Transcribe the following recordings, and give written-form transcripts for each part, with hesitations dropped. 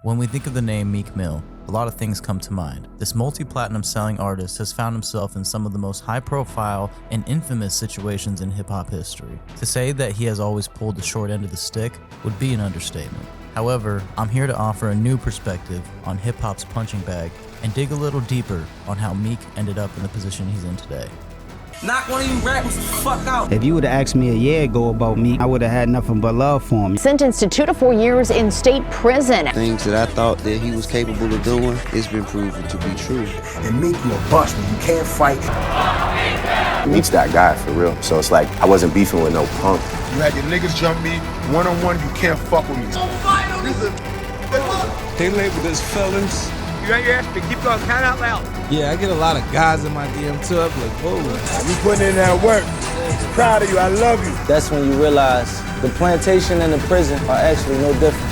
When we think of the name Meek Mill, a lot of things come to mind. This multi-platinum selling artist has found himself in some of the most high-profile and infamous situations in hip-hop history. To say that he has always pulled the short end of the stick would be an understatement. However, I'm here to offer a new perspective on hip-hop's punching bag and dig a little deeper on how Meek ended up in the position he's in today. Knock one of you rappers the fuck out. If you would have asked me a year ago about me, I would have had nothing but love for him. Sentenced to 2 to 4 years in state prison. Things that I thought that he was capable of doing, it's been proven to be true. And Meek will bust me. You can't fight. Meek's that guy for real. So it's like I wasn't beefing with no punk. You had your niggas jump me one-on-one, you can't fuck with me. They labeled us felons. You ain't asked me, keep going, count out loud. Yeah, I get a lot of guys in my DM too. I'm like, whoa. You putting in that work. Proud of you, I love you. That's when you realize the plantation and the prison are actually no different.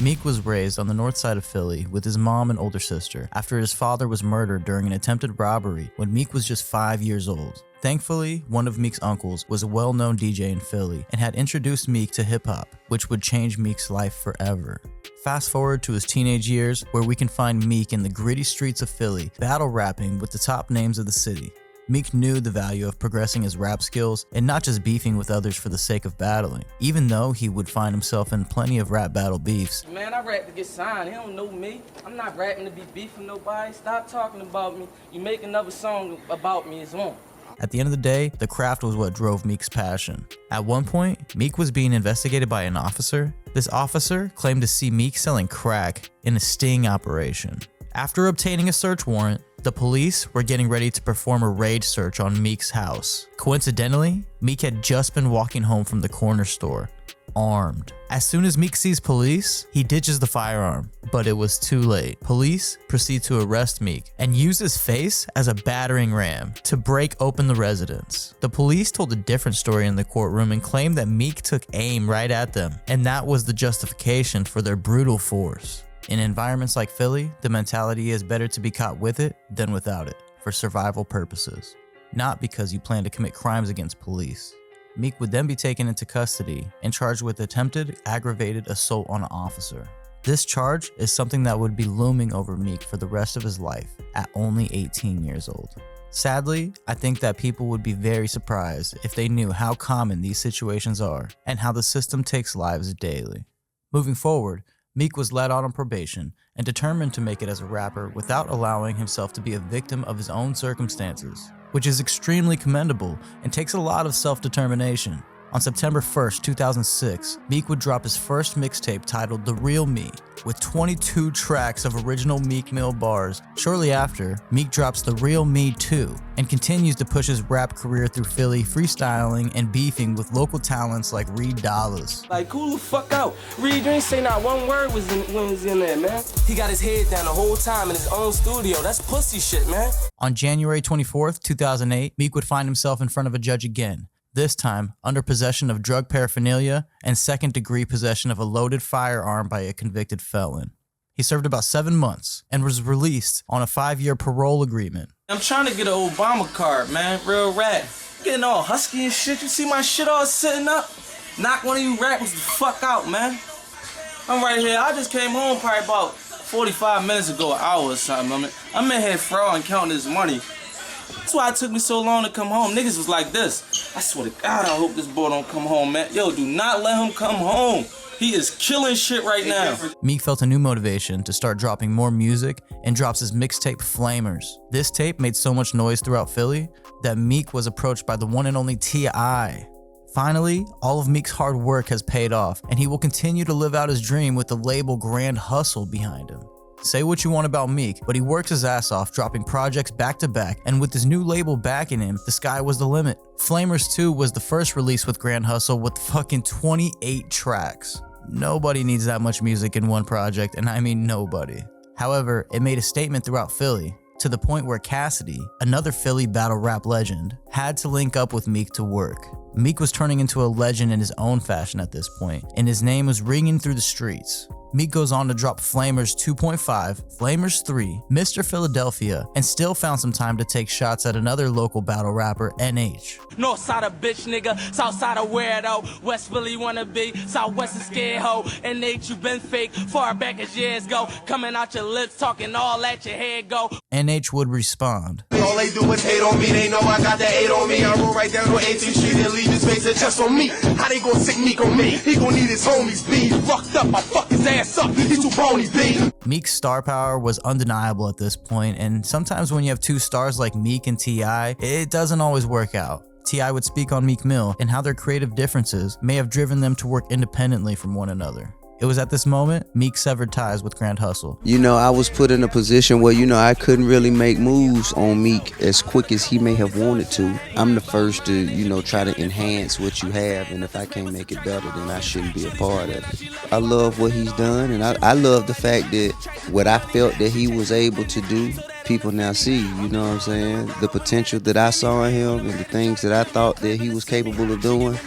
Meek was raised on the north side of Philly with his mom and older sister after his father was murdered during an attempted robbery when Meek was just 5 years old. Thankfully, one of Meek's uncles was a well-known DJ in Philly and had introduced Meek to hip-hop, which would change Meek's life forever. Fast forward to his teenage years, where we can find Meek in the gritty streets of Philly, battle rapping with the top names of the city. Meek knew the value of progressing his rap skills and not just beefing with others for the sake of battling, even though he would find himself in plenty of rap battle beefs. Man, I rap to get signed. He don't know me. I'm not rapping to be beefing nobody. Stop talking about me. You make another song about me, it's on. At the end of the day, the craft was what drove Meek's passion. At one point, Meek was being investigated by an officer. This officer claimed to see Meek selling crack in a sting operation. After obtaining a search warrant, the police were getting ready to perform a raid search on Meek's house. Coincidentally, Meek had just been walking home from the corner store, armed. As soon as Meek sees police, he ditches the firearm, but it was too late. Police proceed to arrest Meek and use his face as a battering ram to break open the residence. The police told a different story in the courtroom and claimed that Meek took aim right at them, and that was the justification for their brutal force. In environments like Philly, the mentality is better to be caught with it than without it, for survival purposes, not because you plan to commit crimes against police. Meek would then be taken into custody and charged with attempted aggravated assault on an officer. This charge is something that would be looming over Meek for the rest of his life at only 18 years old. Sadly, I think that people would be very surprised if they knew how common these situations are and how the system takes lives daily. Moving forward, Meek was let out on probation and determined to make it as a rapper without allowing himself to be a victim of his own circumstances, which is extremely commendable and takes a lot of self-determination. On September 1st, 2006, Meek would drop his first mixtape titled The Real Me, with 22 tracks of original Meek Mill bars. Shortly after, Meek drops The Real Me 2 and continues to push his rap career through Philly, freestyling and beefing with local talents like Reed Dollaz. Like, cool the fuck out. Reed, you ain't say not one word when he was in there, man. He got his head down the whole time in his own studio. That's pussy shit, man. On January 24th, 2008, Meek would find himself in front of a judge again. This time, under possession of drug paraphernalia and second-degree possession of a loaded firearm by a convicted felon. He served about 7 months and was released on a 5-year parole agreement. I'm trying to get an Obama card, man. Real rap. Getting all husky and shit. You see my shit all sitting up? Knock one of you rappers the fuck out, man. I'm right here. I just came home probably about 45 minutes ago, an hour or something. I'm in here fraud and counting this money. That's why it took me so long to come home. Niggas was like this. I swear to God, I hope this boy don't come home, man. Yo, do not let him come home. He is killing shit right now. Meek felt a new motivation to start dropping more music and drops his mixtape Flamers. This tape made so much noise throughout Philly that Meek was approached by the one and only T.I. Finally, all of Meek's hard work has paid off, and he will continue to live out his dream with the label Grand Hustle behind him. Say what you want about Meek, but he works his ass off, dropping projects back to back, and with his new label backing him, the sky was the limit. Flamers 2 was the first release with Grand Hustle with fucking 28 tracks. Nobody needs that much music in one project, and I mean nobody. However, it made a statement throughout Philly, to the point where Cassidy, another Philly battle rap legend, had to link up with Meek to work. Meek was turning into a legend in his own fashion at this point, and his name was ringing through the streets. Meek goes on to drop Flamers 2.5, Flamers 3, Mr. Philadelphia, and still found some time to take shots at another local battle rapper, NH. North side of bitch nigga, south side of weirdo, West Philly wanna be, southwest is scared hoe, NH you been fake, far back as years go, coming out your lips, talking all at your head go. NH would respond. All they do is hate on me, they know I got that 8 on me, I roll right down on 18th Street and leave his face at just on me. How they gon' sick Meek on me? He gon' need his homies be fucked up, I fuck his ass up, he too bony be. Meek's star power was undeniable at this point, and sometimes when you have two stars like Meek and T.I., it doesn't always work out. T.I. would speak on Meek Mill and how their creative differences may have driven them to work independently from one another. It was at this moment Meek severed ties with Grand Hustle. You know, I was put in a position where, you know, I couldn't really make moves on Meek as quick as he may have wanted to. I'm the first to, you know, try to enhance what you have, and if I can't make it better, then I shouldn't be a part of it. I love what he's done, and I love the fact that what I felt that he was able to do, people now see, you know what I'm saying? The potential that I saw in him and the things that I thought that he was capable of doing,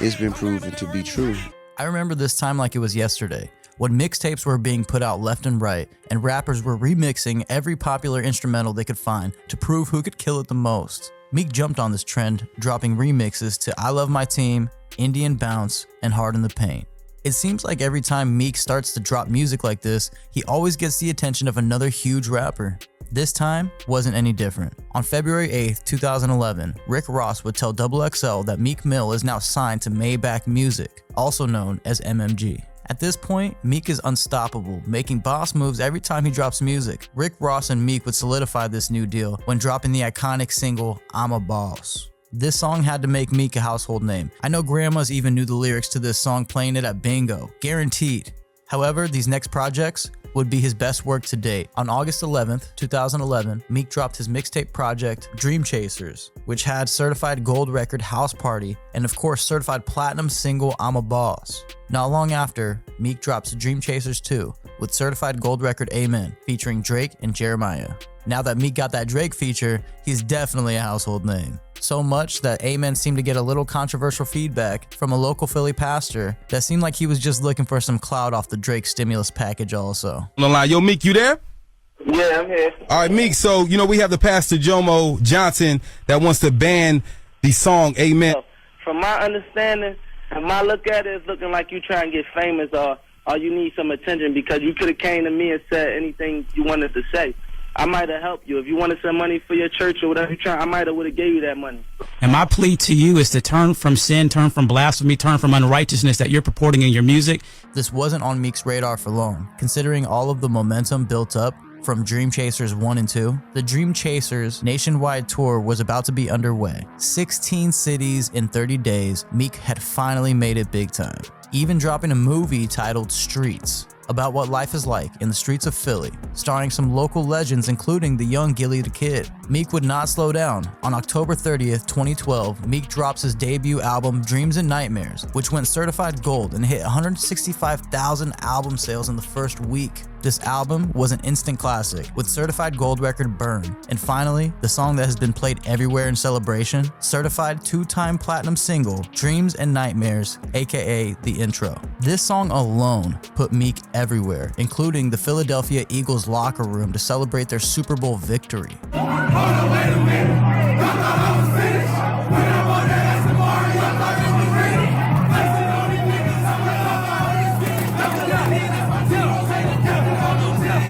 it's been proven to be true. I remember this time like it was yesterday, when mixtapes were being put out left and right, and rappers were remixing every popular instrumental they could find to prove who could kill it the most. Meek jumped on this trend, dropping remixes to I Love My Team, Indian Bounce, and Hard in the Paint. It seems like every time Meek starts to drop music like this, he always gets the attention of another huge rapper. This time wasn't any different. On February 8th, 2011, Rick Ross would tell XXL that Meek Mill is now signed to Maybach Music, also known as MMG. At this point, Meek is unstoppable, making boss moves every time he drops music. Rick Ross and Meek would solidify this new deal when dropping the iconic single, I'm a Boss. This song had to make Meek a household name. I know grandmas even knew the lyrics to this song playing it at bingo, guaranteed. However, these next projects would be his best work to date. On August 11th, 2011, Meek dropped his mixtape project, Dream Chasers, which had certified gold record House Party and of course certified platinum single I'm a Boss. Not long after, Meek drops Dream Chasers 2 with certified gold record Amen, featuring Drake and Jeremiah. Now that Meek got that Drake feature, he's definitely a household name. So much that Amen seemed to get a little controversial feedback from a local Philly pastor that seemed like he was just looking for some clout off the Drake stimulus package also. Yo, Meek, you there? Yeah, I'm here. All right, Meek, so, you know, we have the pastor Jomo Johnson that wants to ban the song Amen. From my understanding, and my look at it, it's looking like you trying to get famous or you need some attention, because you could have came to me and said anything you wanted to say. I might have helped you. If you wanted some money for your church or whatever you try, I might have would have gave you that money. And my plea to you is to turn from sin, turn from blasphemy, turn from unrighteousness that you're purporting in your music. This wasn't on Meek's radar for long, considering all of the momentum built up from Dream Chasers 1 and 2. The Dream Chasers nationwide tour was about to be underway. 16 cities in 30 days, Meek had finally made it big time, even dropping a movie titled Streets, about what life is like in the streets of Philly, starring some local legends including the young Gilly the Kid. Meek would not slow down. On October 30th, 2012, Meek drops his debut album Dreams and Nightmares, which went certified gold and hit 165,000 album sales in the first week. This album was an instant classic with certified gold record Burn. And finally, the song that has been played everywhere in celebration, certified 2-time platinum single Dreams and Nightmares, aka the intro. This song alone put Meek everywhere, including the Philadelphia Eagles locker room to celebrate their Super Bowl victory.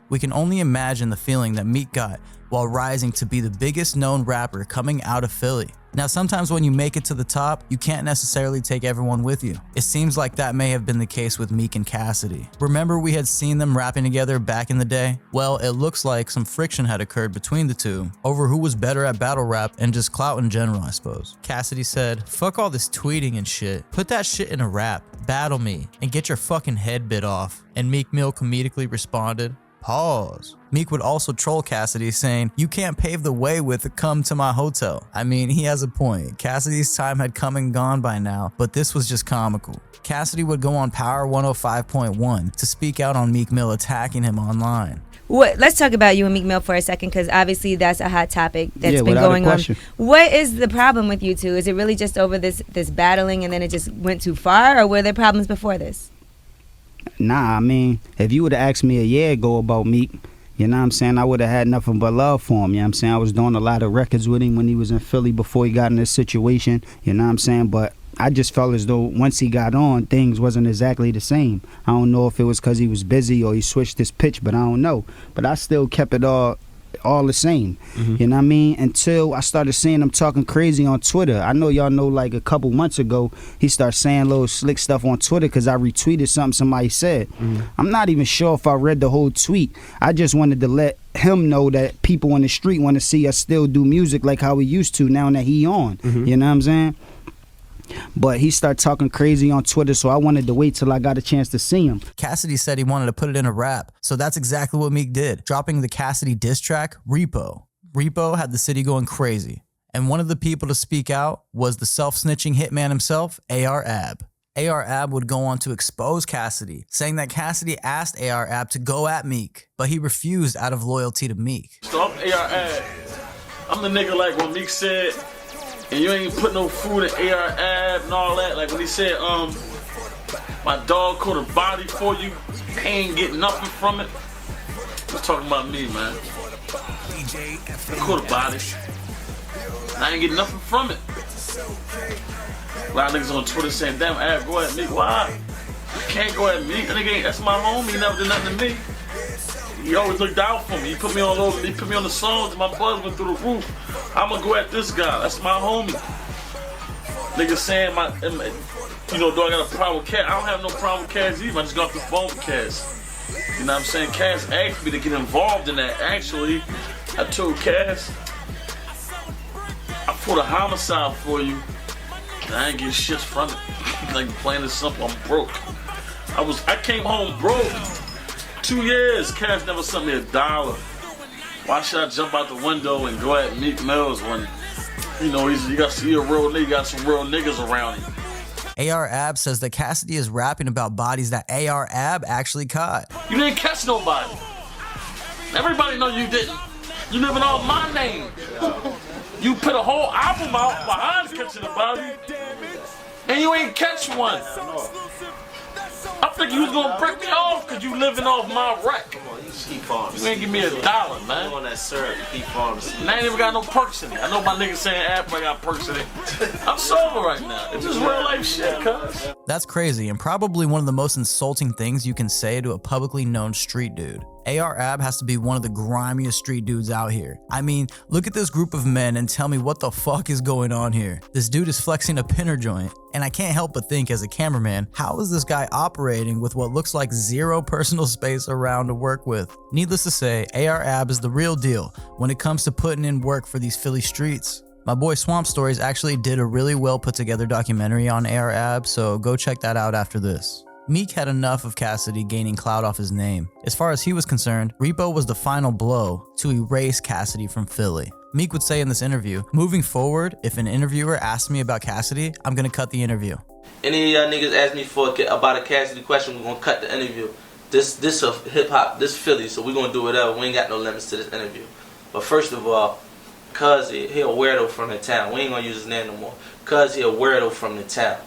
We can only imagine the feeling that Meek got while rising to be the biggest known rapper coming out of Philly. Now, sometimes when you make it to the top, you can't necessarily take everyone with you. It seems like that may have been the case with Meek and Cassidy. Remember we had seen them rapping together back in the day? Well, it looks like some friction had occurred between the two over who was better at battle rap and just clout in general, I suppose. Cassidy said, "Fuck all this tweeting and shit. Put that shit in a rap, battle me, and get your fucking head bit off." And Meek Mill comedically responded, Pause. Meek would also troll Cassidy saying, "You can't pave the way with come to my hotel." I mean, he has a point. Cassidy's time had come and gone by now, but this was just comical. Cassidy would go on Power 105.1 to speak out on Meek Mill attacking him online. Let's talk about you and Meek Mill for a second, because obviously that's a hot topic that's been going on. What is the problem with you two? Is it really just over this battling and then it just went too far, or were there problems before this? Nah, I mean, if you would have asked me a year ago about Meek, you know what I'm saying, I would have had nothing but love for him. You know what I'm saying? I was doing a lot of records with him when he was in Philly before he got in this situation. You know what I'm saying? But I just felt as though once he got on, things wasn't exactly the same. I don't know if it was because he was busy or he switched his pitch, but I don't know. But I still kept it all the same. You know what I mean? Until I started seeing him talking crazy on Twitter. I know y'all know, like a couple months ago, he started saying little slick stuff on Twitter because I retweeted something somebody said. I'm not even sure if I read the whole tweet. I just wanted to let him know that people on the street want to see us still do music like how we used to now that he on. You know what I'm saying? But he started talking crazy on Twitter, so I wanted to wait till I got a chance to see him. Cassidy said he wanted to put it in a rap, so that's exactly what Meek did, dropping the Cassidy diss track, Repo. Repo had the city going crazy, and one of the people to speak out was the self-snitching hitman himself, AR-Ab. AR-Ab would go on to expose Cassidy, saying that Cassidy asked AR-Ab to go at Meek, but he refused out of loyalty to Meek. So I'm AR-Ab. I'm the nigga like what Meek said, and you ain't put no food in AR-Ab and all that. Like when he said, my dog caught a body for you, he ain't getting nothing from it. He's talking about me, man. I caught a body. I ain't getting nothing from it. A lot of niggas on Twitter saying, damn, Ab, go at me. Why? You can't go at me. That nigga ain't, that's my homie. He never did nothing to me. He always looked out for me. He put me all over. He put me on the songs and my buzz went through the roof. I'ma go at this guy. That's my homie. Niggas saying you know, do I got a problem with Cass? I don't have no problem with Cass either. I just got off the phone with Cass. You know what I'm saying? Cass asked me to get involved in that. Actually, I told Cass, I put a homicide for you. And I ain't get shit from it. Like plain and simple, I'm broke. I came home broke. 2 years, Cass never sent me $1. Why should I jump out the window and go at Meek Mills when, you know, you got a real nigga, got some real niggas around him. AR-Ab says that Cassidy is rapping about bodies that AR-Ab actually caught. You didn't catch nobody. Everybody know you didn't. You living off my name. You put a whole album out behind catching a body, and you ain't catch one. I think you was gonna break me off because you living off my wreck. You ain't give me $1, man. On that syrup, and I ain't even got no perks in it. I know my niggas saying I got perks in it. I'm sober right now. It's just real life shit, cuz. That's crazy, and probably one of the most insulting things you can say to a publicly known street dude. AR-Ab has to be one of the grimiest street dudes out here. I mean, look at this group of men and tell me what the fuck is going on here. This dude is flexing a pinner joint, and I can't help but think as a cameraman, how is this guy operating with what looks like zero personal space around to work with? Needless to say, AR-Ab is the real deal when it comes to putting in work for these Philly streets. My boy Swamp Stories actually did a really well put together documentary on AR-Ab, so go check that out after this. Meek had enough of Cassidy gaining clout off his name. As far as he was concerned, Repo was the final blow to erase Cassidy from Philly. Meek would say in this interview, moving forward, if an interviewer asks me about Cassidy, I'm gonna cut the interview. Any of y'all niggas ask me about a Cassidy question, we're gonna cut the interview. This a hip hop, this Philly, so we're gonna do whatever. We ain't got no limits to this interview. But first of all, cuz he a weirdo from the town. We ain't gonna use his name no more. Cuz he a weirdo from the town.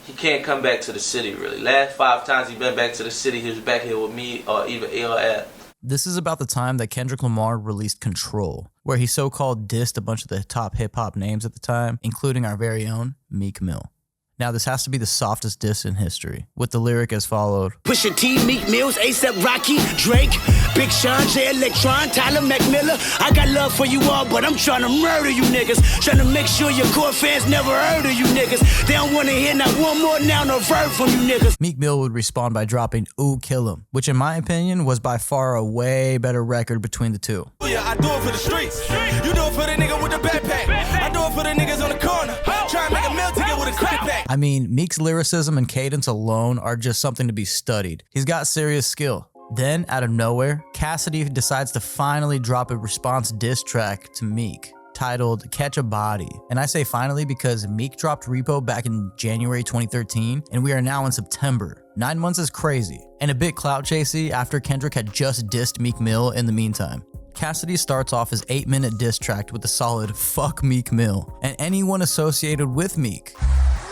He can't come back to the city, really. Last 5 times he been back to the city, he was back here with me or even AR-Ab. This is about the time that Kendrick Lamar released Control, where he so-called dissed a bunch of the top hip-hop names at the time, including our very own Meek Mill. Now, this has to be the softest diss in history, with the lyric as followed. Pusha T, Meek Mills, A$AP Rocky, Drake, Big Sean, J Electron, Tyler McMillan. I got love for you all, but I'm trying to murder you niggas. Trying to make sure your core fans never heard of you niggas. They don't want to hear not one more noun or verb from you niggas. Meek Mill would respond by dropping Ooh Kill 'Em, which in my opinion was by far a way better record between the two. Yeah, I do it for the streets. You do it for the nigga with the backpack. I do it for the niggas on the corner. Try and make a meal ticket with a crack pack. I mean, Meek's lyricism and cadence alone are just something to be studied. He's got serious skill. Then, out of nowhere, Cassidy decides to finally drop a response diss track to Meek, titled Catch a Body. And I say finally because Meek dropped Repo back in January 2013, and we are now in September. 9 months is crazy, and a bit clout chasey after Kendrick had just dissed Meek Mill in the meantime. Cassidy starts off his 8-minute diss track with a solid "fuck Meek Mill" and anyone associated with Meek.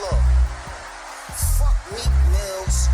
Look, fuck Meek Mills,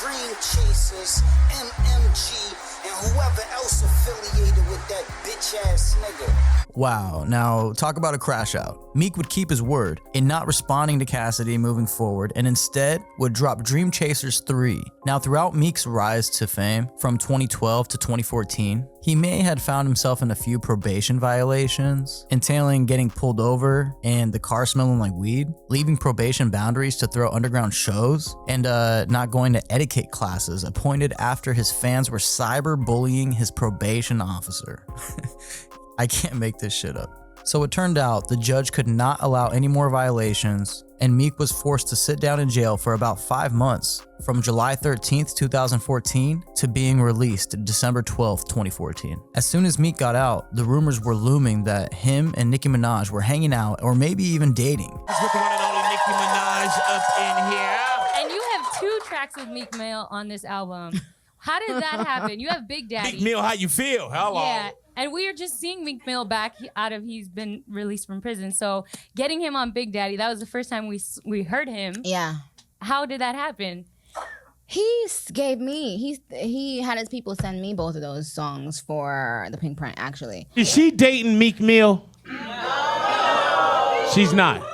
Dream Chasers, MMG, and whoever else affiliated with that bitch ass nigga. Wow, now talk about a crash out. Meek would keep his word in not responding to Cassidy moving forward and instead would drop Dream Chasers 3. Now throughout Meek's rise to fame from 2012 to 2014, he may had found himself in a few probation violations, entailing getting pulled over and the car smelling like weed, leaving probation boundaries to throw underground shows, and not going to etiquette classes appointed after his fans were cyberbullying his probation officer. I can't make this shit up. So it turned out the judge could not allow any more violations, and Meek was forced to sit down in jail for about 5 months, from July 13th, 2014 to being released December 12th, 2014. As soon as Meek got out, the rumors were looming that him and Nicki Minaj were hanging out or maybe even dating. With the one and only Nicki Minaj up in here. And you have 2 tracks with Meek Mill on this album. How did that happen? You have Big Daddy. Meek Mill, how you feel? Hello. Yeah. And we are just seeing Meek Mill back he's been released from prison. So getting him on Big Daddy, that was the first time we heard him. Yeah. How did that happen? He had his people send me both of those songs for the Pink Print, actually. Is she dating Meek Mill? She's not.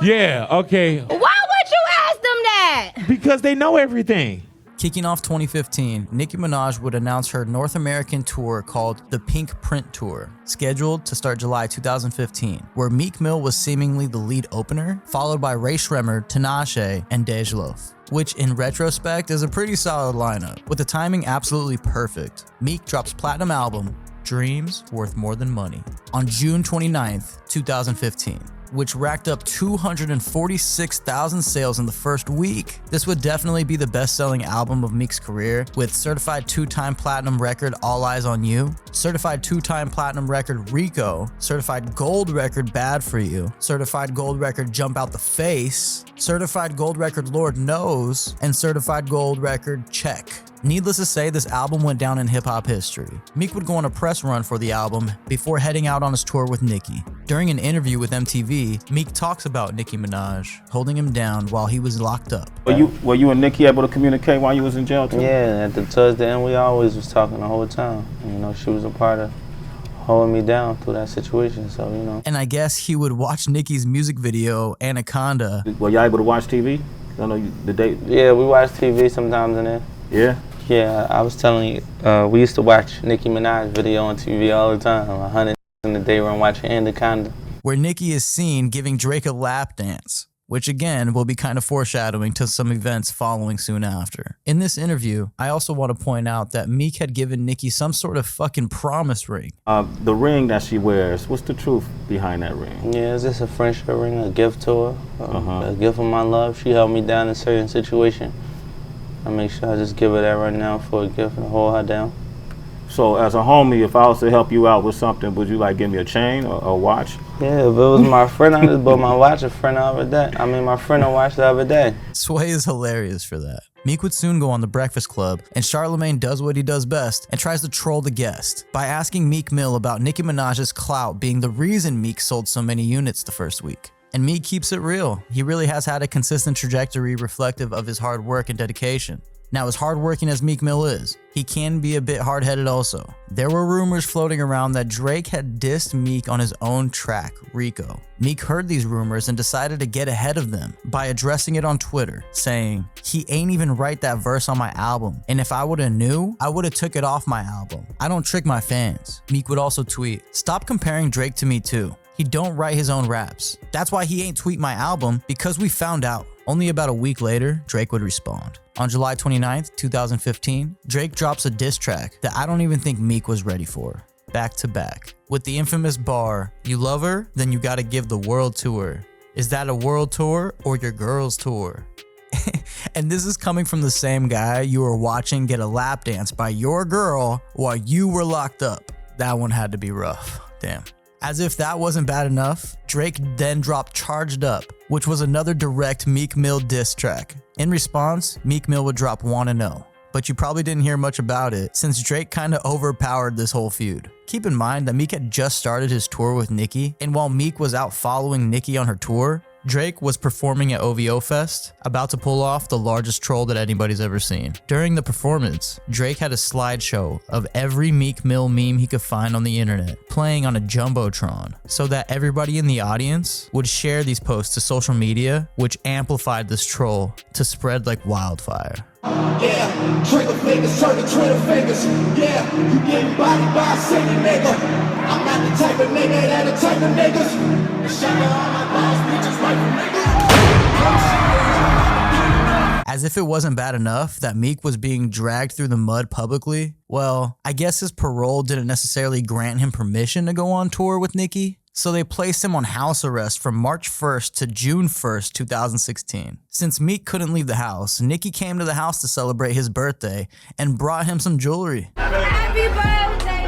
Yeah, okay. Why would you ask them that? Because they know everything. Kicking off 2015, Nicki Minaj would announce her North American tour called the Pink Print Tour, scheduled to start July 2015, where Meek Mill was seemingly the lead opener, followed by Ray Shremmer, Tinashe, and Dej Loaf, which in retrospect is a pretty solid lineup. With the timing absolutely perfect, Meek drops platinum album, Dreams Worth More Than Money, on June 29th, 2015. Which racked up 246,000 sales in the first week. This would definitely be the best-selling album of Meek's career, with certified 2-time platinum record All Eyes on You, certified 2-time platinum record Rico, certified gold record Bad For You, certified gold record Jump Out the Face, certified gold record Lord Knows, and certified gold record Check. Needless to say, this album went down in hip-hop history. Meek would go on a press run for the album before heading out on his tour with Nicki. During an interview with MTV, Meek talks about Nicki Minaj holding him down while he was locked up. Were you and Nicki able to communicate while you was in jail too? Yeah, towards the end we always was talking the whole time. You know, she was a part of holding me down through that situation, so you know. And I guess he would watch Nicki's music video, Anaconda. Were y'all able to watch TV? I know the date. Yeah, we watch TV sometimes in there. Yeah? Yeah, I was telling you, we used to watch Nicki Minaj video on TV all the time. 100 in the day run watching Anaconda. Where Nicki is seen giving Drake a lap dance, which again will be kind of foreshadowing to some events following soon after. In this interview, I also want to point out that Meek had given Nicki some sort of fucking promise ring. The ring that she wears, what's the truth behind that ring? Yeah, it's just a friendship ring, a gift to her, a gift of my love. She held me down in a certain situation. I make sure I just give her that right now for a gift and hold her down. So as a homie, if I was to help you out with something, would you like give me a chain or a watch? Yeah, if it was my friend, I just bought my watch a friend the other day. My friend a watch the other day. Sway is hilarious for that. Meek would soon go on The Breakfast Club, and Charlamagne does what he does best and tries to troll the guest by asking Meek Mill about Nicki Minaj's clout being the reason Meek sold so many units the first week. And Meek keeps it real. He really has had a consistent trajectory reflective of his hard work and dedication. Now, as hardworking as Meek Mill is, he can be a bit hard-headed also. There were rumors floating around that Drake had dissed Meek on his own track, Rico. Meek heard these rumors and decided to get ahead of them by addressing it on Twitter, saying, "He ain't even write that verse on my album, and if I would've knew, I would've took it off my album. I don't trick my fans." Meek would also tweet, "Stop comparing Drake to me too. He don't write his own raps. That's why he ain't tweet my album, because we found out." Only about a week later, Drake would respond. On July 29th, 2015, Drake drops a diss track that I don't even think Meek was ready for. Back to back. With the infamous bar, "You love her? Then you gotta give the world to her. Is that a world tour or your girl's tour?" And this is coming from the same guy you were watching get a lap dance by your girl while you were locked up. That one had to be rough. Damn. As if that wasn't bad enough, Drake then dropped Charged Up, which was another direct Meek Mill diss track. In response, Meek Mill would drop Wanna Know. But you probably didn't hear much about it since Drake kinda overpowered this whole feud. Keep in mind that Meek had just started his tour with Nicki, and while Meek was out following Nicki on her tour, Drake was performing at OVO Fest, about to pull off the largest troll that anybody's ever seen. During the performance, Drake had a slideshow of every Meek Mill meme he could find on the internet, playing on a Jumbotron, so that everybody in the audience would share these posts to social media, which amplified this troll to spread like wildfire. Yeah, trigger fingers turn to Twitter fingers. Yeah, you getting bodied by a singing nigga. I'm not the type of nigga that the type of niggas. Shout out all my boss bitches like niggas. As if it wasn't bad enough that Meek was being dragged through the mud publicly, well, I guess his parole didn't necessarily grant him permission to go on tour with Nicki. So they placed him on house arrest from March 1st to June 1st, 2016. Since Meek couldn't leave the house, Nicki came to the house to celebrate his birthday and brought him some jewelry. Happy birthday!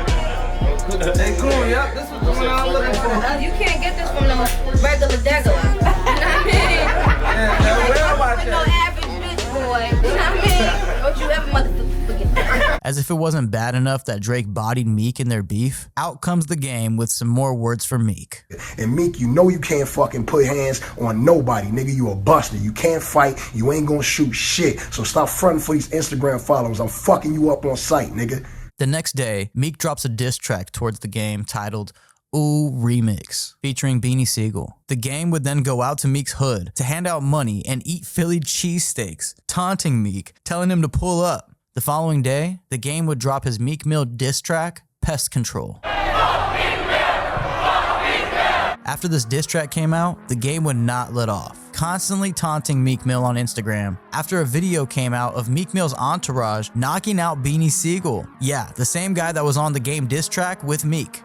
Hey, cool, yep, this was the one I was looking for. You can't get this from the regular degular. You know what I mean? Yeah, where about no average bitch boy. You know what I mean? Don't you ever motherfucker forget that. As if it wasn't bad enough that Drake bodied Meek in their beef, out comes the game with some more words for Meek. And Meek, you know you can't fucking put hands on nobody, nigga. You a buster. You can't fight. You ain't gonna shoot shit. So stop fronting for these Instagram followers. I'm fucking you up on sight, nigga. The next day, Meek drops a diss track towards the game titled Ooh Remix, featuring Beanie Siegel. The game would then go out to Meek's hood to hand out money and eat Philly cheesesteaks, taunting Meek, telling him to pull up. The following day, the game would drop his Meek Mill diss track, Pest Control. After this diss track came out, the game would not let off, constantly taunting Meek Mill on Instagram after a video came out of Meek Mill's entourage knocking out Beanie Siegel. Yeah, the same guy that was on the game diss track with Meek.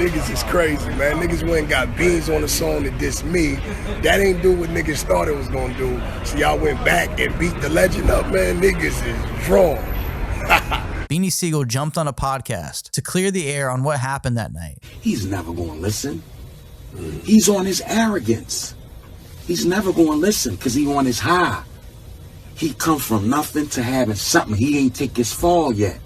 Niggas is crazy, man. Niggas went and got beans on the song that diss me. That ain't do what niggas thought it was gonna do. So y'all went back and beat the legend up, man. Niggas is wrong. Beanie Siegel jumped on a podcast to clear the air on what happened that night. He's never gonna listen. He's on his arrogance. He's never gonna listen because he on his high. He come from nothing to having something. He ain't take his fall yet.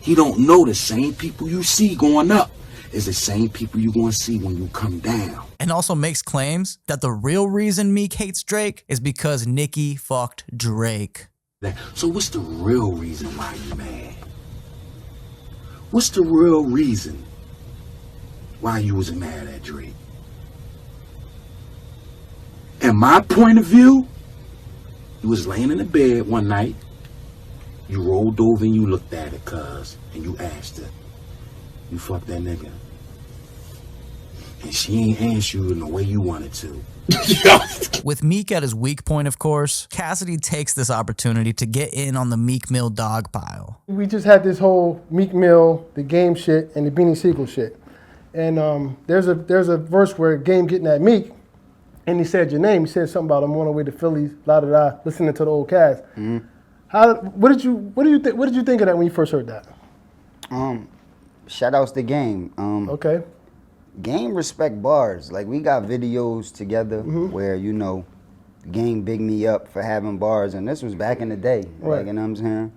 He don't know the same people you see going up is the same people you're going to see when you come down. And also makes claims that the real reason Meek hates Drake is because Nicki fucked Drake. So what's the real reason why you mad? What's the real reason why you was mad at Drake? In my point of view, you was laying in the bed one night, you rolled over and you looked at it, cuz, and you asked her, you fucked that nigga. And she ain't answer you in the way you wanted to. With Meek at his weak point, of course, Cassidy takes this opportunity to get in on the Meek Mill dog pile. We just had this whole Meek Mill, the game shit, and the Beanie Siegel shit. And there's a verse where Game getting at Meek, and he said your name. He said something about I'm on the way to Philly, la da da, listening to the old cast. Mm-hmm. What did you think of that when you first heard that? Shout outs to Game. Okay. Game respect bars. Like, we got videos together where, you know, Game big me up for having bars, and this was back in the day. Right. Like, you know what I'm saying?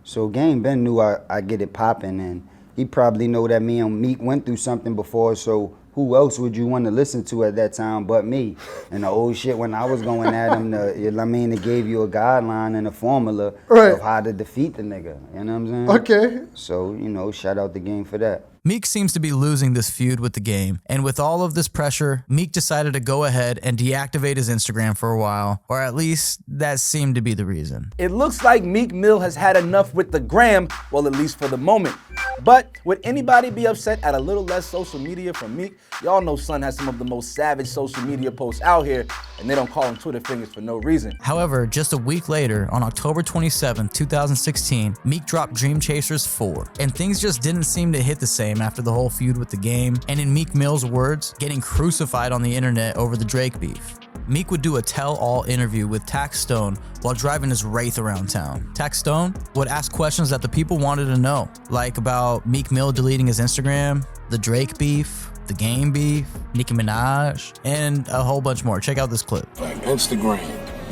So Game Ben knew I get it popping, and he probably know that me and Meek went through something before, so who else would you want to listen to at that time but me? And the old shit when I was going at him, it gave you a guideline and a formula of how to defeat the nigga. You know what I'm saying? Okay. So, you know, shout out the Game for that. Meek seems to be losing this feud with the game, and with all of this pressure, Meek decided to go ahead and deactivate his Instagram for a while, or at least that seemed to be the reason. It looks like Meek Mill has had enough with the gram, well, at least for the moment. But would anybody be upset at a little less social media from Meek? Y'all know son has some of the most savage social media posts out here, and they don't call him Twitter fingers for no reason. However, just a week later, on October 27, 2016, Meek dropped Dream Chasers 4, and things just didn't seem to hit the same after the whole feud with the game, and in Meek Mill's words, getting crucified on the internet over the Drake beef. Meek would do a tell-all interview with Tax Stone while driving his Wraith around town. Tax Stone would ask questions that the people wanted to know, like about Meek Mill deleting his Instagram, the Drake beef, the game beef, Nicki Minaj, and a whole bunch more. Check out this clip. Like Instagram.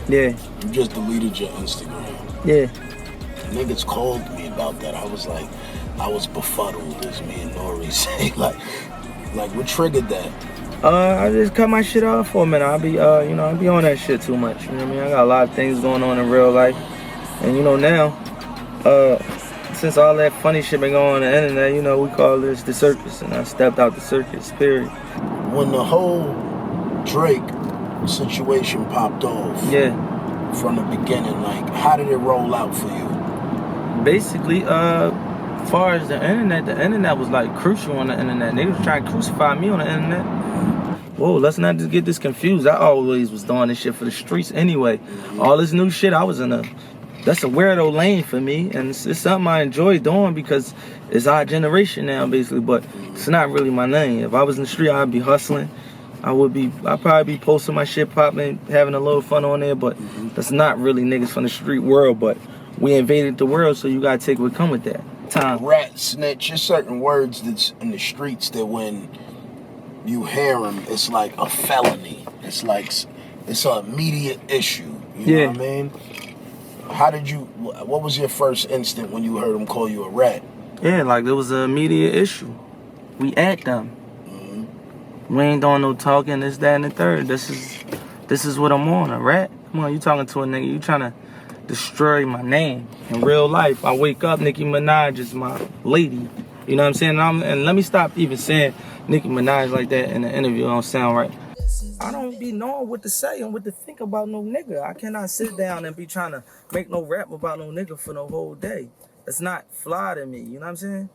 Yeah. You just deleted your Instagram. Yeah. Niggas called me about that. I was befuddled, as me and Nori say. Like what triggered that? I just cut my shit off for a minute. I'll be on that shit too much. You know what I mean? I got a lot of things going on in real life. And now, since all that funny shit been going on the internet, we call this the circus, and I stepped out the circus, period. When the whole Drake situation popped off, from the beginning, like, how did it roll out for you? Basically, as far as the internet was like crucial on the internet. They was trying to crucify me on the internet. Whoa, let's not just get this confused. I always was doing this shit for the streets anyway. All this new shit, that's a weirdo lane for me, and it's something I enjoy doing because it's our generation now, basically, but it's not really my lane. If I was in the street, I'd be hustling. I'd probably be posting my shit, popping, having a little fun on there, but that's not really niggas from the street world, but we invaded the world, so you gotta take what come with that. Time. Rat, snitch, there's certain words that's in the streets that when you hear them, it's like a felony. It's like, it's an immediate issue. You know what I mean? What was your first instinct when you heard them call you a rat? Yeah, like it was an immediate issue. We at them. We ain't doing no talking, this, that, and the third. This is what I'm on, a rat. Come on, you talking to a nigga, you trying to destroy my name. In real life, I wake up, Nicki Minaj is my lady. You know what I'm saying? And let me stop even saying Nicki Minaj like that in the interview. It don't sound right. I don't be knowing what to say and what to think about no nigga. I cannot sit down and be trying to make no rap about no nigga for no whole day. It's not fly to me, you know what I'm saying?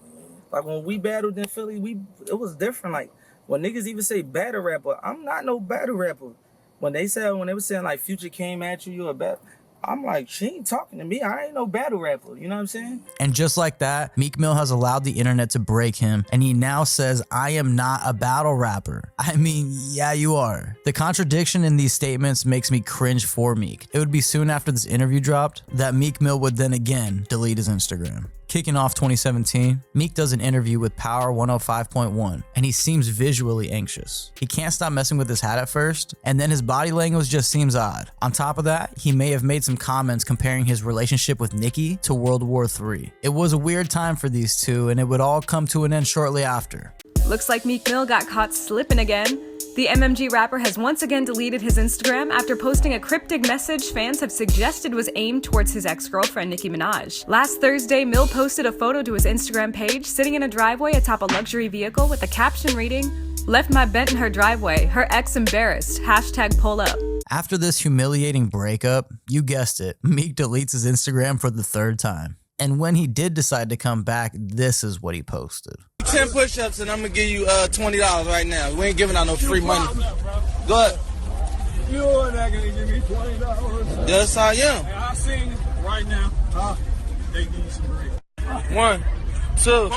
Like when we battled in Philly, it was different. Like when niggas even say battle rapper, I'm not no battle rapper. When they were saying like Future came at you a battle, I'm like, she ain't talking to me. I ain't no battle rapper. You know what I'm saying? And just like that, Meek Mill has allowed the internet to break him, and he now says, I am not a battle rapper. I mean, yeah, you are. The contradiction in these statements makes me cringe for Meek. It would be soon after this interview dropped that Meek Mill would then again delete his Instagram. Kicking off 2017, Meek does an interview with Power 105.1, and he seems visually anxious. He can't stop messing with his hat at first, and then his body language just seems odd. On top of that, he may have made some comments comparing his relationship with Nicki to World War III. It was a weird time for these two, and it would all come to an end shortly after. Looks like Meek Mill got caught slipping again. The MMG rapper has once again deleted his Instagram after posting a cryptic message fans have suggested was aimed towards his ex-girlfriend Nicki Minaj. Last Thursday, Mill posted a photo to his Instagram page sitting in a driveway atop a luxury vehicle with a caption reading, "Left my Bent in her driveway, her ex embarrassed, #pull up." After this humiliating breakup, you guessed it, Meek deletes his Instagram for the third time. And when he did decide to come back, this is what he posted. 10 push-ups and I'm gonna give you $20 right now. We ain't giving out no free money. Go ahead. You're not gonna give me $20. Yes, I am. And I sing right now. They give you some break. 1, 2.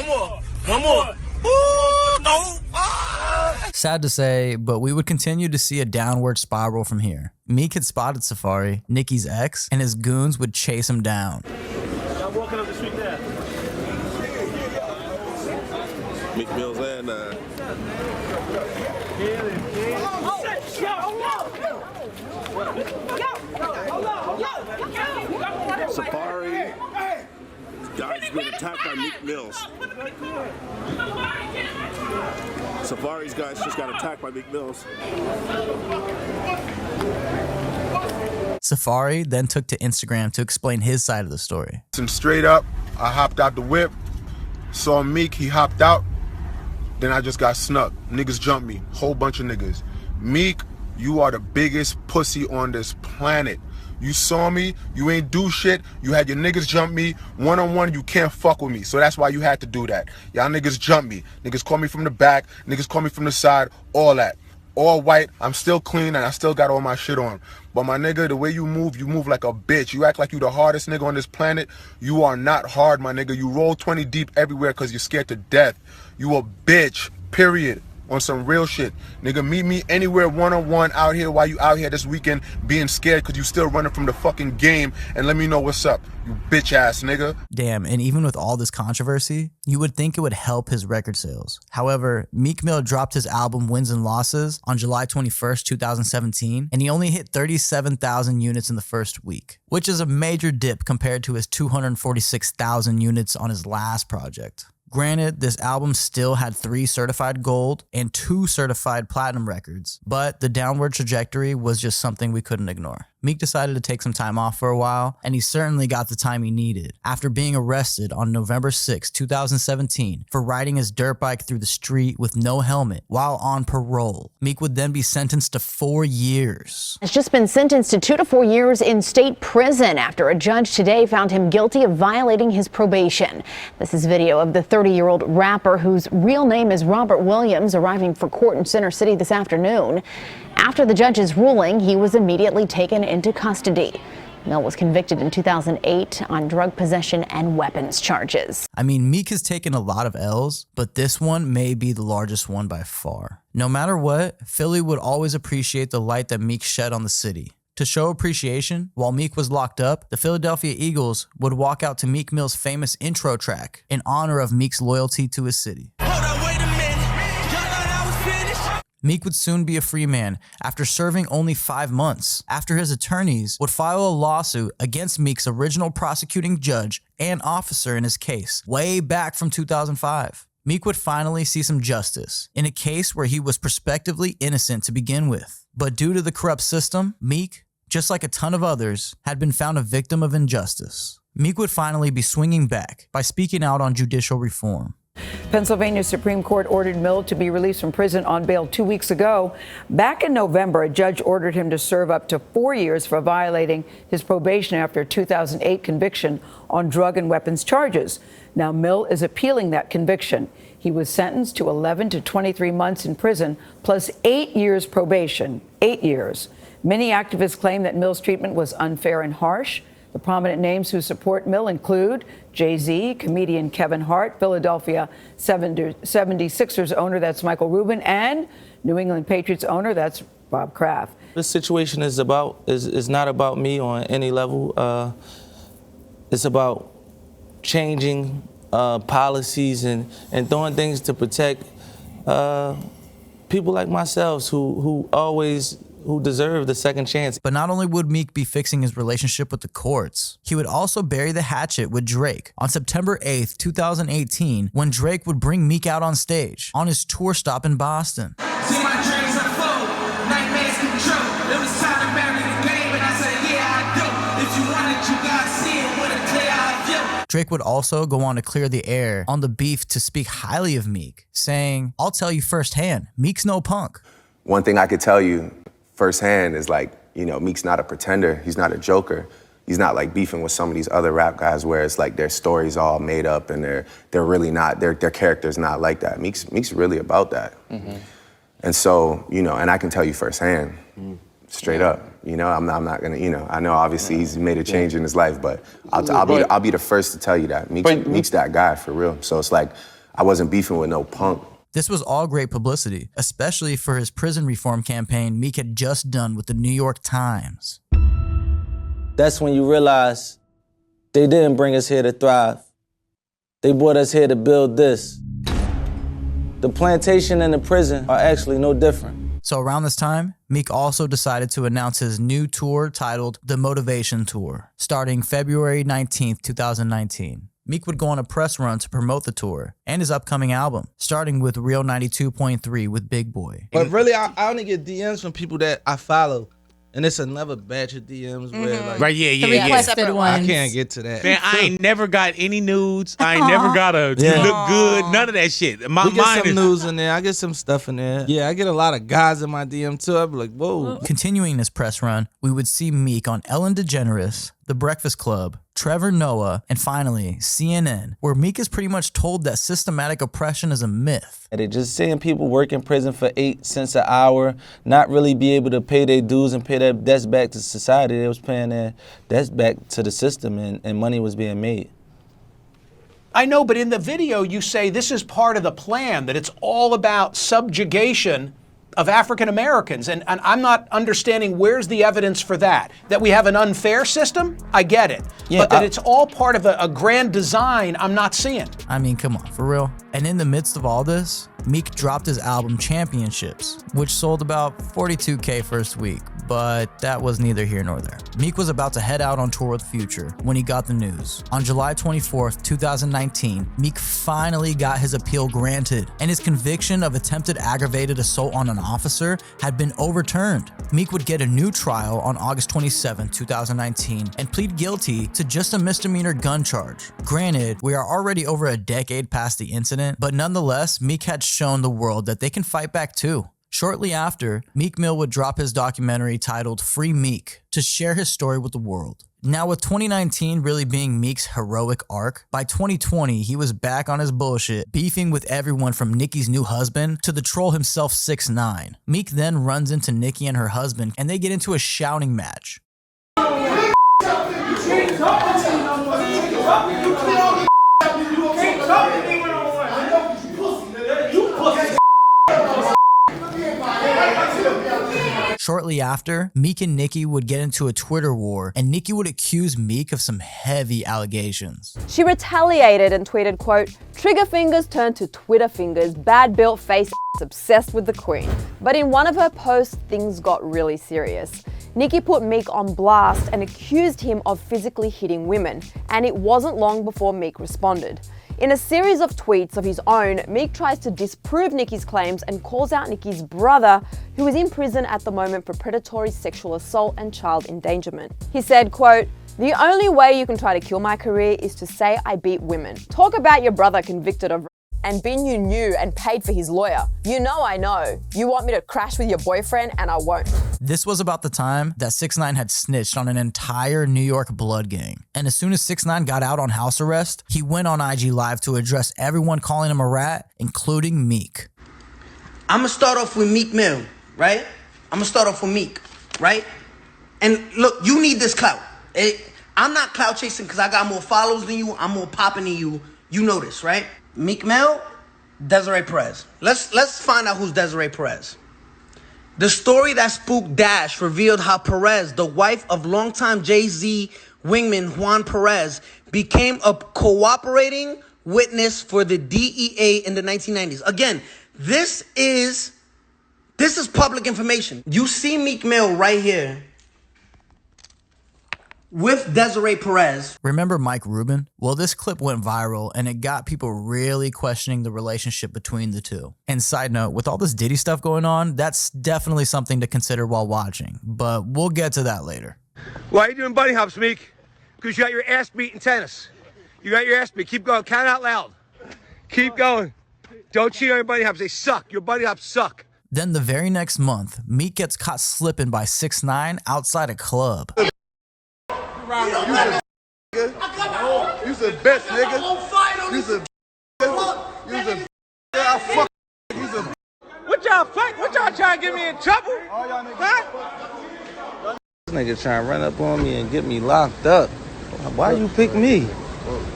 One more. Ooh, no. Sad to say, but we would continue to see a downward spiral from here. Meek had spotted Safaree, Nicki's ex, and his goons would chase him down. I'm walking up the street now. Meek Mill's and Safaree guy's been attacked by Meek Mills. Safaree's guys just got attacked by Meek Mills. Safaree then took to Instagram to explain his side of the story. And straight up, I hopped out the whip, saw Meek, he hopped out, then I just got snuck. Niggas jumped me, whole bunch of niggas. Meek, you are the biggest pussy on this planet. You saw me, you ain't do shit, you had your niggas jump me, one-on-one, you can't fuck with me. So that's why you had to do that. Y'all niggas jump me. Niggas call me from the back, niggas call me from the side, all that. All white, I'm still clean and I still got all my shit on. But my nigga, the way you move like a bitch. You act like you the hardest nigga on this planet. You are not hard, my nigga. You roll 20 deep everywhere because you're scared to death. You a bitch, period. On some real shit. Nigga, meet me anywhere one-on-one out here while you out here this weekend being scared because you still running from the fucking game, and let me know what's up, you bitch ass nigga. Damn, and even with all this controversy, you would think it would help his record sales. However, Meek Mill dropped his album Wins and Losses on July 21st, 2017, and he only hit 37,000 units in the first week, which is a major dip compared to his 246,000 units on his last project. Granted, this album still had 3 certified gold and 2 certified platinum records, but the downward trajectory was just something we couldn't ignore. Meek decided to take some time off for a while, and he certainly got the time he needed after being arrested on November 6, 2017 for riding his dirt bike through the street with no helmet while on parole. Meek would then be sentenced to 4 years. Has just been sentenced to 2 to 4 years in state prison after a judge today found him guilty of violating his probation. This is video of the 30-year-old rapper whose real name is Robert Williams arriving for court in Center City this afternoon. After the judge's ruling, he was immediately taken into custody. Mill was convicted in 2008 on drug possession and weapons charges. I mean, Meek has taken a lot of L's, but this one may be the largest one by far. No matter what, Philly would always appreciate the light that Meek shed on the city. To show appreciation, while Meek was locked up, the Philadelphia Eagles would walk out to Meek Mill's famous intro track in honor of Meek's loyalty to his city. Meek would soon be a free man after serving only 5 months, after his attorneys would file a lawsuit against Meek's original prosecuting judge and officer in his case, way back from 2005. Meek would finally see some justice in a case where he was prospectively innocent to begin with. But due to the corrupt system, Meek, just like a ton of others, had been found a victim of injustice. Meek would finally be swinging back by speaking out on judicial reform. Pennsylvania Supreme Court ordered Mill to be released from prison on bail 2 weeks ago. Back in November, a judge ordered him to serve up to 4 years for violating his probation after a 2008 conviction on drug and weapons charges. Now Mill is appealing that conviction. He was sentenced to 11 to 23 months in prison, plus 8 years probation. 8 years. Many activists claim that Mill's treatment was unfair and harsh. The prominent names who support Mill include Jay-Z, comedian Kevin Hart, Philadelphia 76ers owner, that's Michael Rubin, and New England Patriots owner, that's Bob Kraft. This situation is not about me on any level. It's about changing policies and doing things to protect people like myself who deserve the second chance. But not only would Meek be fixing his relationship with the courts, he would also bury the hatchet with Drake on September 8th, 2018, when Drake would bring Meek out on stage on his tour stop in Boston. See my dreams unfold, nightmares control. It was time to bury the game, and I said, yeah, I do. If you want it, you gotta see it with a clear eye view. Drake would also go on to clear the air on the beef to speak highly of Meek, saying, "I'll tell you firsthand, Meek's no punk." One thing I could tell you firsthand is Meek's not a pretender. He's not a joker. He's not like beefing with some of these other rap guys where it's like their story's all made up and they're really not, their character's not like that. Meek's really about that. Mm-hmm. And so, and I can tell you firsthand, straight up, I'm not gonna, I know obviously he's made a change in his life, but I'll be the first to tell you that. Meek's that guy for real. So it's like, I wasn't beefing with no punk. This was all great publicity, especially for his prison reform campaign Meek had just done with the New York Times. That's when you realize they didn't bring us here to thrive. They brought us here to build this. The plantation and the prison are actually no different. So around this time, Meek also decided to announce his new tour titled The Motivation Tour, starting February 19th, 2019. Meek would go on a press run to promote the tour and his upcoming album, starting with Real 92.3 with Big Boy. But really, I only get DMs from people that I follow And it's another batch of DMs where like Right, yeah. Requested ones. I can't get to that. Man, I ain't never got any nudes. I ain't never got a you look good. None of that shit. My we get mind some is news in there. I get some stuff in there. Yeah, I get a lot of guys in my DM too. I be like, whoa. Continuing this press run, we would see Meek on Ellen DeGeneres, The Breakfast Club, Trevor Noah, and finally CNN, where Meek is pretty much told that systematic oppression is a myth. They just seeing people work in prison for 8 cents an hour, not really be able to pay their dues and pay their debts back to society. They was paying their debts back to the system, and money was being made. I know, but in the video you say this is part of the plan, that it's all about subjugation of African Americans. And I'm not understanding where's the evidence for that. That we have an unfair system? I get it. Yeah, but that it's all part of a grand design, I'm not seeing. I mean, come on, for real. And in the midst of all this, Meek dropped his album Championships, which sold about 42K first week, but that was neither here nor there. Meek was about to head out on tour with Future when he got the news. On July 24th, 2019, Meek finally got his appeal granted, and his conviction of attempted aggravated assault on an officer had been overturned. Meek would get a new trial on August 27, 2019, and plead guilty to just a misdemeanor gun charge. Granted, we are already over a decade past the incident, but nonetheless, Meek had shown the world that they can fight back too. Shortly after, Meek Mill would drop his documentary titled Free Meek to share his story with the world. Now, with 2019 really being Meek's heroic arc, by 2020, he was back on his bullshit, beefing with everyone from Nicki's new husband to the troll himself 6ix9ine. Meek then runs into Nicki and her husband, and they get into a shouting match. Shortly after, Meek and Nicki would get into a Twitter war, and Nicki would accuse Meek of some heavy allegations. She retaliated and tweeted, quote, "Trigger fingers turned to Twitter fingers, bad built face obsessed with the queen." But in one of her posts, things got really serious. Nicki put Meek on blast and accused him of physically hitting women, and it wasn't long before Meek responded. In a series of tweets of his own, Meek tries to disprove Nicki's claims and calls out Nicki's brother, who is in prison at the moment for predatory sexual assault and child endangerment. He said, quote, "The only way you can try to kill my career is to say I beat women. Talk about your brother convicted of and Beanie knew and paid for his lawyer. You know I know. You want me to crash with your boyfriend and I won't." This was about the time that 6ix9ine had snitched on an entire New York blood gang. And as soon as 6ix9ine got out on house arrest, he went on IG Live to address everyone calling him a rat, including Meek. I'm gonna start off with Meek Mill, right? I'm gonna start off with Meek, right? And look, you need this clout. I'm not clout chasing because I got more followers than you. I'm more popping than you. You know this, right? Meek Mill, Desiree Perez. Let's find out who's Desiree Perez. The story that spooked Dash revealed how Perez, the wife of longtime Jay-Z wingman Juan Perez, became a cooperating witness for the DEA in the 1990s. Again, this is public information. You see Meek Mill right here with Desiree Perez. Remember Mike Rubin? Well, this clip went viral and it got people really questioning the relationship between the two. And side note, with all this Diddy stuff going on, that's definitely something to consider while watching, but we'll get to that later. Why are you doing bunny hops, Meek? Because you got your ass beat in tennis. You got your ass beat. Keep going. Count out loud. Keep going. Don't cheat on your bunny hops. They suck. Your bunny hops suck. Then the very next month, Meek gets caught slipping by 6ix9ine outside a club. You's the best, nigga. You's the What y'all fight? What y'all trying to get me in trouble? Huh? This nigga trying to run up on me and get me locked up. Why you pick me?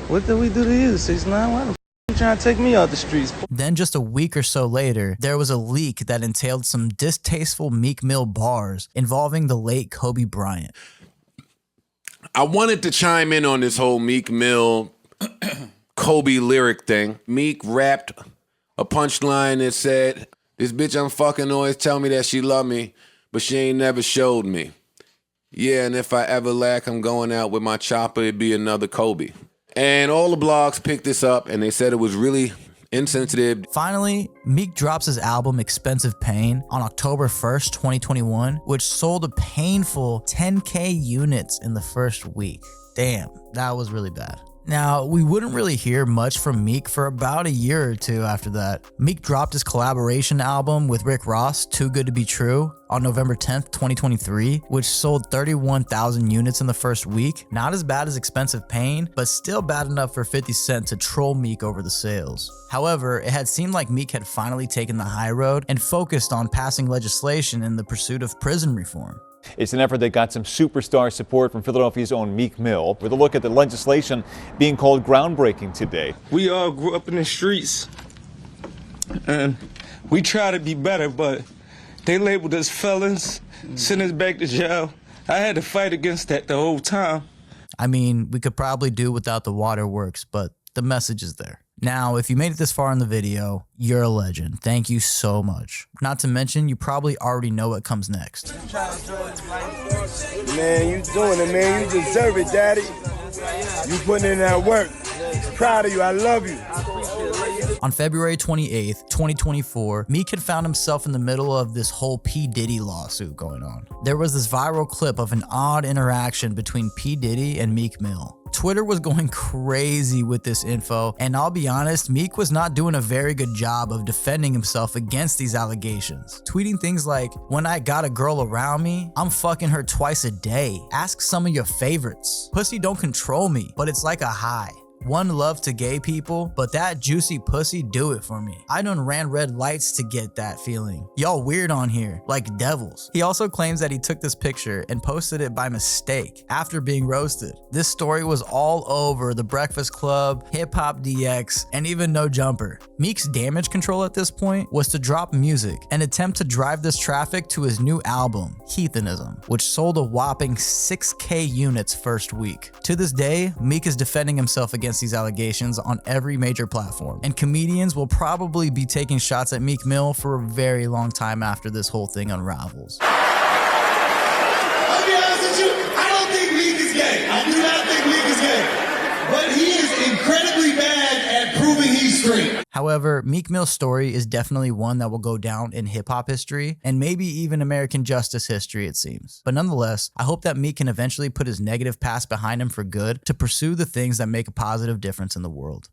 What did we do to you, 6ix9ine? Why the you trying to take me out the streets? Then just a week or so later, there was a leak that entailed some distasteful Meek Mill bars involving the late Kobe Bryant. I wanted to chime in on this whole Meek Mill Kobe lyric thing. Meek rapped a punchline that said, "This bitch I'm fucking always tell me that she love me, but she ain't never showed me. Yeah, and if I ever lack, I'm going out with my chopper, it'd be another Kobe." And all the blogs picked this up and they said it was really insensitive. Finally, Meek drops his album Expensive Pain on October 1st, 2021, which sold a painful 10K units in the first week. Damn, that was really bad. Now, we wouldn't really hear much from Meek for about a year or two after that. Meek dropped his collaboration album with Rick Ross, Too Good to Be True, on November 10th, 2023, which sold 31,000 units in the first week. Not as bad as Expensive Pain, but still bad enough for 50 Cent to troll Meek over the sales. However, it had seemed like Meek had finally taken the high road and focused on passing legislation in the pursuit of prison reform. It's an effort that got some superstar support from Philadelphia's own Meek Mill, with a look at the legislation being called groundbreaking today. We all grew up in the streets, and we try to be better, but they labeled us felons, sent us back to jail. I had to fight against that the whole time. I mean, we could probably do without the waterworks, but the message is there. Now, if you made it this far in the video, you're a legend. Thank you so much. Not to mention, you probably already know what comes next. Man, you doing it, man. You deserve it, Daddy. You putting in that work. Proud of you. I love you. On February 28th, 2024, Meek had found himself in the middle of this whole P. Diddy lawsuit going on. There was this viral clip of an odd interaction between P. Diddy and Meek Mill. Twitter was going crazy with this info, and I'll be honest, Meek was not doing a very good job of defending himself against these allegations. Tweeting things like, "When I got a girl around me, I'm fucking her twice a day. Ask some of your favorites. Pussy don't control me, but it's like a high. One love to gay people, but that juicy pussy do it for me. I done ran red lights to get that feeling. Y'all weird on here, like devils." He also claims that he took this picture and posted it by mistake after being roasted. This story was all over The Breakfast Club, Hip Hop DX, and even No Jumper. Meek's damage control at this point was to drop music and attempt to drive this traffic to his new album, Heathenism, which sold a whopping 6K units first week. To this day, Meek is defending himself against these allegations on every major platform, and comedians will probably be taking shots at Meek Mill for a very long time after this whole thing unravels. I'll be honest with you, I don't think Meek is gay. I do not think Meek is gay. But he is incredibly bad at proving he's straight. However, Meek Mill's story is definitely one that will go down in hip-hop history, and maybe even American justice history, it seems. But nonetheless, I hope that Meek can eventually put his negative past behind him for good to pursue the things that make a positive difference in the world.